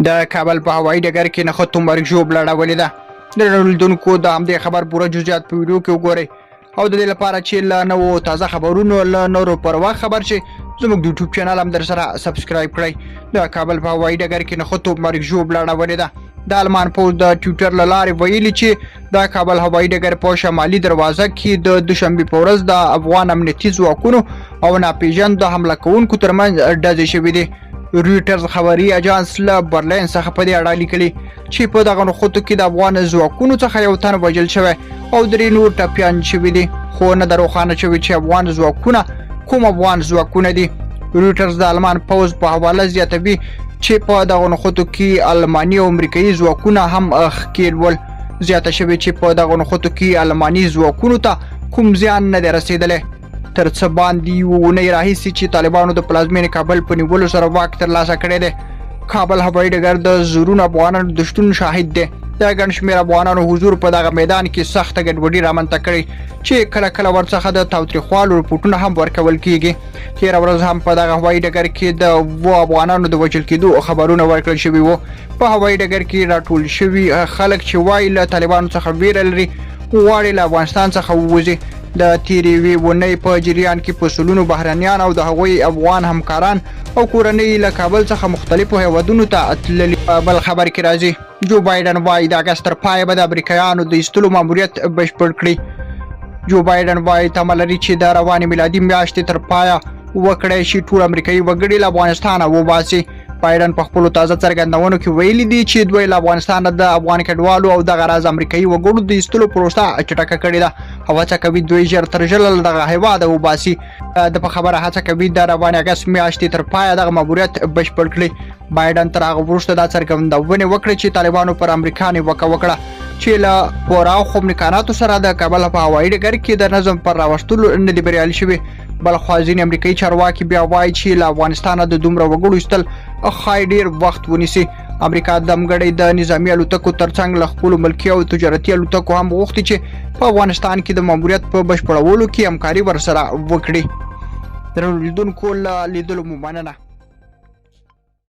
د کابل په هوایي ډګر کې نښتو مرګ ژوبله اړولې ده د لیدونکو د همدې خبر پوره جزئیات په ویډیو کې وګورئ او د دې لپاره چې له نوو تازه خبرونو له نورو پر وخت خبر شي زموږ د یوټیوب چینل هم در سره سبسکرایب کړئ د کابل په هوایي ډګر کې نښتو مرګ ژوبله اړولې ده د المان پوځ د ټویټر له لارې ویلي چې د کابل هوایي ډګر په شمالي دروازه کې د دوشنبې په ورځ د افغان امنیتي ځواکونو او ناپېژاندو حمله کوونکو ترمنځ ډزې شوې دي رویټرز خبري اجانس له برلین څخه په دې اړه لیکلي چې په دغه نښتو کې د افغان ځواکونو څخه یو تن وژل شوی او درې نور ټپیان شوي دي خو نه ده روښانه شوې چې افغان ځواکونه کوم افغان ځواکونه دي رویټرز د المان پوځ په حواله زیاتوي چې په دغه نښتو کې الماني او امریکایي ځواکونه هم ښکېل ول زیاته شوې چې په دغه نښتو کې الماني ځواکونو ته کوم زیان نه دی رسېدلی تر څه باندې یوه اونۍ راهیسې چې طالبانو د پلازمینې کابل په نیولو سره واک ترلاسه کړی دی کابل هوایي ډګر د زرونو افغانانو د شتون شاهد دی د ګڼ شمېر افغانانو حضور په دغه میدان کې سخته ګډوډي رامنځته کړې چې کله کله ورڅخه د تاوتریخوالو رپوټونه هم ورکول کیږي تېره ورځ هم په دغه هوایي ډګر کې د 7 افغانانو د وژل کېدو خبرونه ورکړل شوي وو په هوایي ډګر کې راټول شوي خلک چې وایي له طالبانو څخه ویره لري غواړي له افغانستان څخه ووځي د تیرې اونۍ په جریان کې په سلونو بهرنیان او د هغوی افغان همکاران او کورنۍ له کابل څخه مختلفو هیوادونو ته تللي بل خبر کې راځي جو بایډن وایي د اګست تر پایه به د امریکایانو د ایستلو ماموریت بشپړ کړي جو بایډن وایي تمه لري چې د روانې میلادي میاشتې تر پایه وکړی شي ټول امریکایي وګړي له افغانستانه وباسي بایډن په خپلو تازه څرګندونو کې ویلي دي چې دوی له افغانستانه د افغان کډوالو او دغه راز امریکایي وګړو د ایستلو پروسه چټکه کړې ده او هڅه کوي دوی ژر تر ژره له دغه هیواده وباسي د په خبره هڅه کوي د روانې اګست میاشتې تر پایه دغه ماموریت بشپړ کړي بایډن تر هغه وروسته دا څرګندونې وکړې چې طالبانو پر امریکا نیوکه وکړه چې له پوره خو امکاناتو سره د کابل په هوایي ډګر کې د نظم پر راوستلو نه دي بریالي شوي بلخوا ځینې امریکایي چارواکي بیا وایي چې له افغانستانه د دومره وګړو ایستل ښایي ډېر وخت ونیسي امریکا دمګړۍ د نظامي الوتکو ترڅنګ له خپلو ملکي او تجارتي الوتکو هم غوښتي چې په افغانستان کې د ماموریت په بشپړولو کې همکاري ورسره وکړي درنو لیدونکو له لیدلو مو مننه